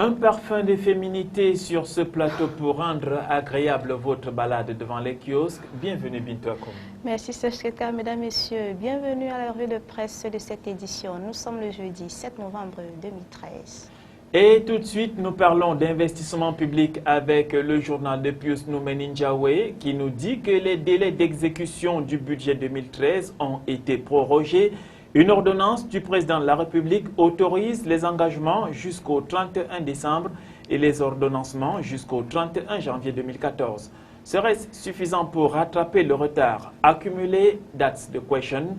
Un parfum de féminité sur ce plateau pour rendre agréable votre balade devant les kiosques. Bienvenue Bintou Akoum. Merci Sechkeka, mesdames, messieurs. Bienvenue à la revue de presse de cette édition. Nous sommes le jeudi 7 novembre 2013. Et tout de suite, nous parlons d'investissement public avec le journal de Pius Noumeninjawe qui nous dit que les délais d'exécution du budget 2013 ont été prorogés. Une ordonnance du président de la République autorise les engagements jusqu'au 31 décembre et les ordonnancements jusqu'au 31 janvier 2014. Serait-ce suffisant pour rattraper le retard accumulé? That's the question.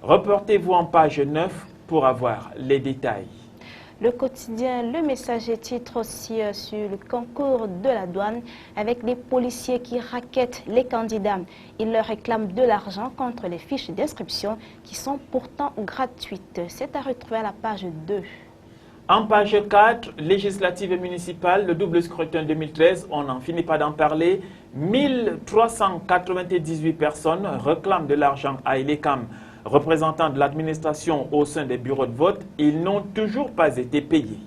Reportez-vous en page 9 pour avoir les détails. Le quotidien Le Messager titre aussi sur le concours de la douane avec des policiers qui raquettent les candidats. Ils leur réclament de l'argent contre les fiches d'inscription qui sont pourtant gratuites. C'est à retrouver à la page 2. En page 4, législative et municipale, le double scrutin 2013, on n'en finit pas d'en parler. 1398 personnes réclament de l'argent à Elecam. Représentants de l'administration au sein des bureaux de vote, ils n'ont toujours pas été payés.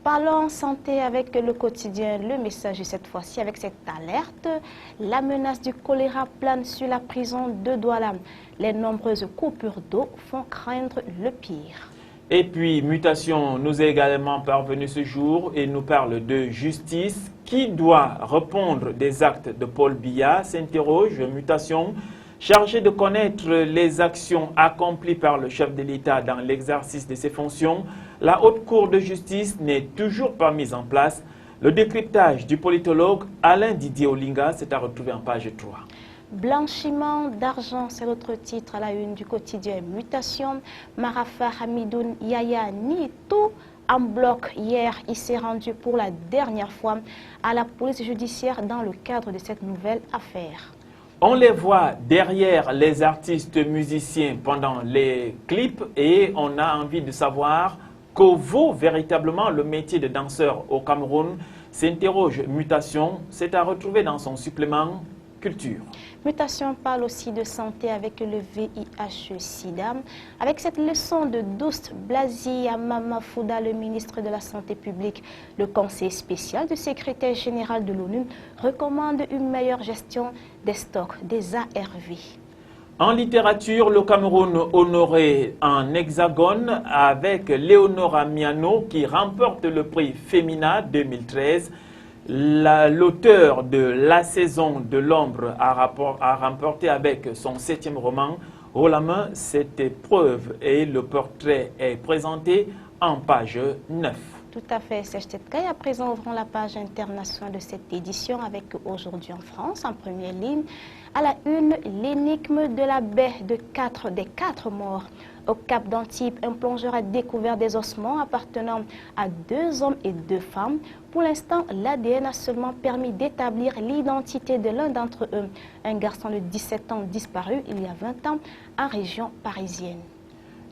Parlons santé avec le quotidien Le Messager cette fois-ci avec cette alerte. La menace du choléra plane sur la prison de Douala. Les nombreuses coupures d'eau font craindre le pire. Et puis, Mutation nous est également parvenu ce jour et nous parle de justice. Qui doit répondre des actes de Paul Biya? S'interroge Mutation. Chargé de connaître les actions accomplies par le chef de l'État dans l'exercice de ses fonctions, la Haute Cour de justice n'est toujours pas mise en place. Le décryptage du politologue Alain Didier Olinga s'est à retrouver en page 3. Blanchiment d'argent, c'est l'autre titre à la une du quotidien Mutation. Marafa Hamidoun Yaya nie tout en bloc hier. Il s'est rendu pour la dernière fois à la police judiciaire dans le cadre de cette nouvelle affaire. On les voit derrière les artistes musiciens pendant les clips et on a envie de savoir que vaut véritablement le métier de danseur au Cameroun. S'interroge Mutation, c'est à retrouver dans son supplément Culture. Mutation parle aussi de santé avec le VIH-Sida. Avec cette leçon de Doust Blazy à Mama Fouda, le ministre de la Santé publique, le conseil spécial du secrétaire général de l'ONU recommande une meilleure gestion des stocks des ARV. En littérature, le Cameroun honoré en hexagone avec Léonora Miano qui remporte le prix Femina 2013. L'auteur de La saison de l'ombre a remporté avec son 7e roman haut la main cette épreuve et le portrait est présenté en page 9. Tout à fait, Sechkeka. Et à présent, ouvrons la page internationale de cette édition avec Aujourd'hui en France, en première ligne. À la une, l'énigme de la baie des 4 morts. Au Cap d'Antibes, un plongeur a découvert des ossements appartenant à 2 hommes et 2 femmes. Pour l'instant, l'ADN a seulement permis d'établir l'identité de l'un d'entre eux, un garçon de 17 ans disparu il y a 20 ans en région parisienne.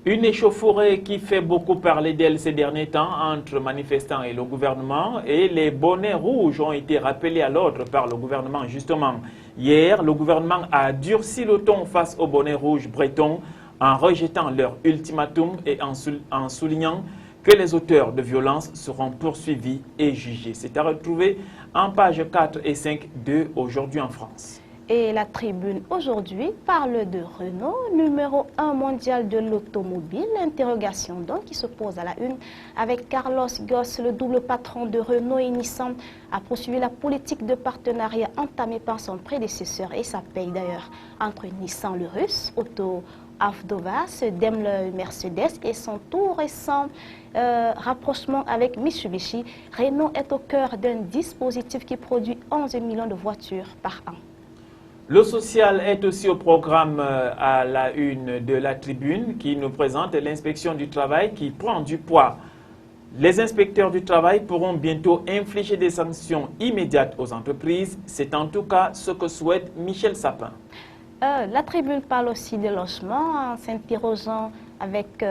Une échauffourée qui fait beaucoup parler d'elle ces derniers temps entre manifestants et le gouvernement et les bonnets rouges ont été rappelés à l'ordre par le gouvernement justement. Hier, le gouvernement a durci le ton face aux bonnets rouges bretons en rejetant leur ultimatum et en soulignant que les auteurs de violences seront poursuivis et jugés. C'est à retrouver en pages 4 et 5 de Aujourd'hui en France. Et la tribune aujourd'hui parle de Renault, numéro 1 mondial de l'automobile. L'interrogation donc qui se pose à la une avec Carlos Ghosn, le double patron de Renault et Nissan, a poursuivi la politique de partenariat entamée par son prédécesseur et ça paye d'ailleurs entre Nissan le russe, Otto Avdovas, Daimler Mercedes et son tout récent rapprochement avec Mitsubishi. Renault est au cœur d'un dispositif qui produit 11 millions de voitures par an. Le social est aussi au programme à la une de la tribune qui nous présente l'inspection du travail qui prend du poids. Les inspecteurs du travail pourront bientôt infliger des sanctions immédiates aux entreprises. C'est en tout cas ce que souhaite Michel Sapin. La tribune parle aussi de logement en s'interrogeant avec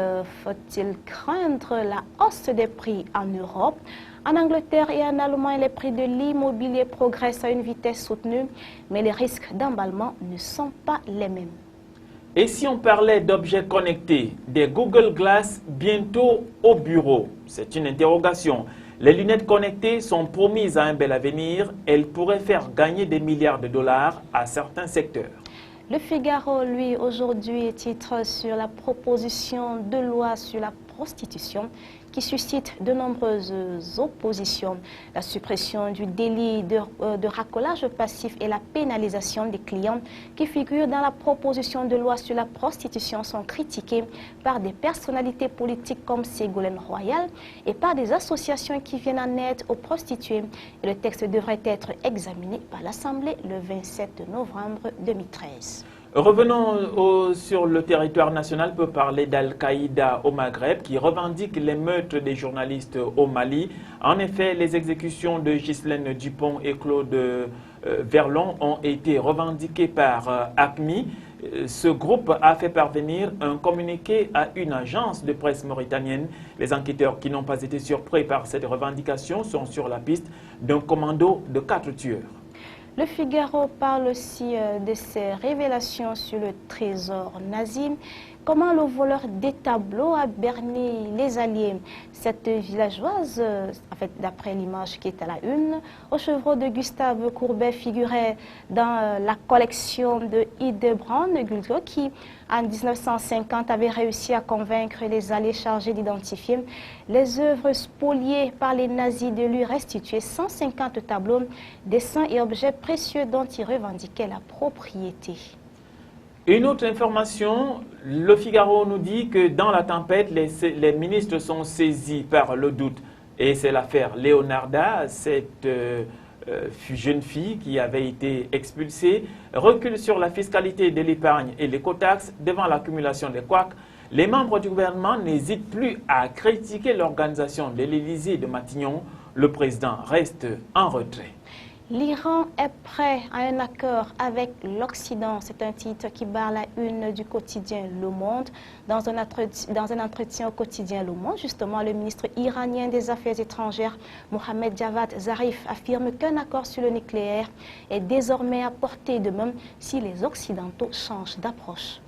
faut-il craindre la hausse des prix en Europe. En Angleterre et en Allemagne, les prix de l'immobilier progressent à une vitesse soutenue, mais les risques d'emballement ne sont pas les mêmes. Et si on parlait d'objets connectés, des Google Glass bientôt au bureau? C'est une interrogation. Les lunettes connectées sont promises à un bel avenir. Elles pourraient faire gagner des milliards de dollars à certains secteurs. Le Figaro, lui, aujourd'hui, titre sur la proposition de loi sur la prostitution qui suscite de nombreuses oppositions. La suppression du délit de racolage passif et la pénalisation des clients qui figurent dans la proposition de loi sur la prostitution sont critiqués par des personnalités politiques comme Ségolène Royal et par des associations qui viennent en aide aux prostituées. Et le texte devrait être examiné par l'Assemblée le 27 novembre 2013. Revenons sur le territoire national pour parler d'Al-Qaïda au Maghreb qui revendique les meurtres des journalistes au Mali. En effet, les exécutions de Ghislaine Dupont et Claude Verlon ont été revendiquées par ACMI. Ce groupe a fait parvenir un communiqué à une agence de presse mauritanienne. Les enquêteurs qui n'ont pas été surpris par cette revendication sont sur la piste d'un commando de 4 tueurs. Le Figaro parle aussi de ses révélations sur le trésor nazi. Comment le voleur des tableaux a berné les Alliés. Cette villageoise, en fait, d'après l'image qui est à la une, aux chevreaux de Gustave Courbet figurait dans la collection de Hildebrand Gulgo qui, en 1950, avait réussi à convaincre les Alliés chargés d'identifier les œuvres spoliées par les nazis de lui restituer 150 tableaux, dessins et objets précieux dont ils revendiquaient la propriété. Une autre information, le Figaro nous dit que dans la tempête, les ministres sont saisis par le doute. Et c'est l'affaire Leonarda, cette jeune fille qui avait été expulsée, recule sur la fiscalité de l'épargne et l'écotaxe devant l'accumulation des couacs. Les membres du gouvernement n'hésitent plus à critiquer l'organisation de l'Élysée de Matignon. Le président reste en retrait. L'Iran est prêt à un accord avec l'Occident. C'est un titre qui barre la une du quotidien Le Monde. Dans un entretien au quotidien Le Monde, justement, le ministre iranien des Affaires étrangères, Mohammad Javad Zarif, affirme qu'un accord sur le nucléaire est désormais à portée de main si les Occidentaux changent d'approche.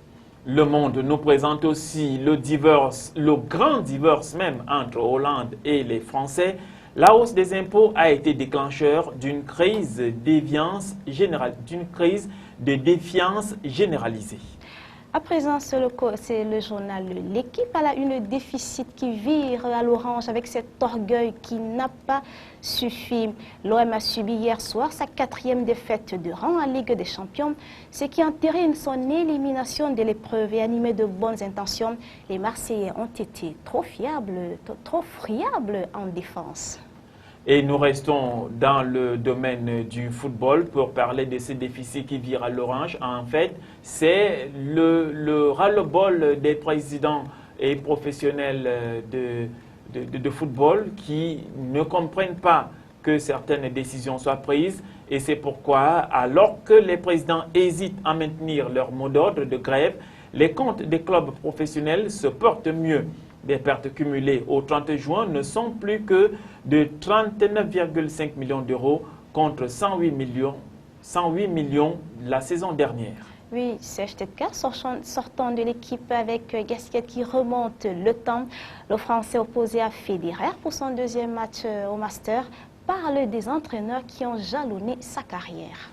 Le Monde nous présente aussi le grand divorce même entre Hollande et les Français. La hausse des impôts a été déclencheur d'une crise de défiance généralisée. À présent, c'est le journal L'équipe à la une, déficit qui vire à l'orange avec cet orgueil qui n'a pas suffi. L'OM a subi hier soir sa 4e défaite de rang en Ligue des Champions, ce qui entérine son élimination de l'épreuve et animé de bonnes intentions. Les Marseillais ont été trop friables en défense. Et nous restons dans le domaine du football pour parler de ces déficits qui virent à l'orange. En fait, c'est le ras-le-bol des présidents et professionnels de football qui ne comprennent pas que certaines décisions soient prises. Et c'est pourquoi, alors que les présidents hésitent à maintenir leur mot d'ordre de grève, les comptes des clubs professionnels se portent mieux. Les pertes cumulées au 30 juin ne sont plus que de 39,5 millions d'euros contre 108 millions la saison dernière. Oui, Serge Tetka, sortant de l'équipe avec Gasquet qui remonte le temps. Le Français opposé à Federer pour son 2e match au Master parle des entraîneurs qui ont jalonné sa carrière.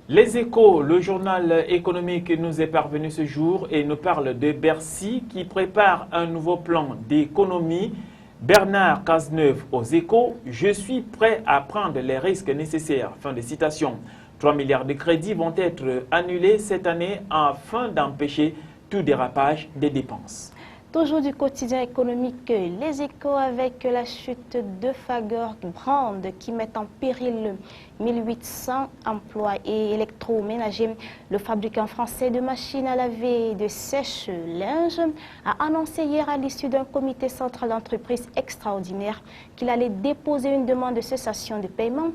Les Échos, le journal économique nous est parvenu ce jour et nous parle de Bercy qui prépare un nouveau plan d'économie. Bernard Cazeneuve aux Échos, je suis prêt à prendre les risques nécessaires. Fin de citation. 3 milliards de crédits vont être annulés cette année afin d'empêcher tout dérapage des dépenses. Toujours du quotidien économique, les Échos avec la chute de Fagor Brand qui met en péril 1800 emplois et électroménagers. Le fabricant français de machines à laver et de sèche-linge a annoncé hier à l'issue d'un comité central d'entreprise extraordinaire qu'il allait déposer une demande de cessation de paiement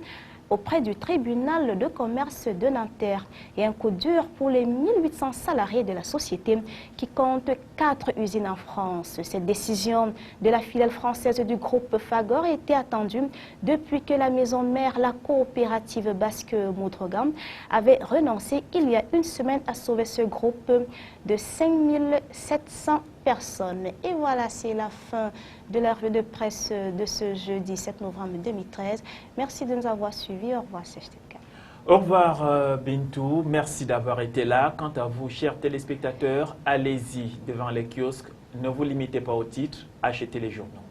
auprès du tribunal de commerce de Nanterre et un coup dur pour les 1800 salariés de la société qui compte 4 usines en France. Cette décision de la filiale française du groupe Fagor était attendue depuis que la maison mère, la coopérative basque Moudrogan, avait renoncé il y a une semaine à sauver ce groupe de 5700 personnes. Et voilà, c'est la fin de la revue de presse de ce jeudi 7 novembre 2013. Merci de nous avoir suivis. Au revoir, CHTK. Au revoir Bintou, merci d'avoir été là. Quant à vous, chers téléspectateurs, allez-y devant les kiosques. Ne vous limitez pas au titre, achetez les journaux.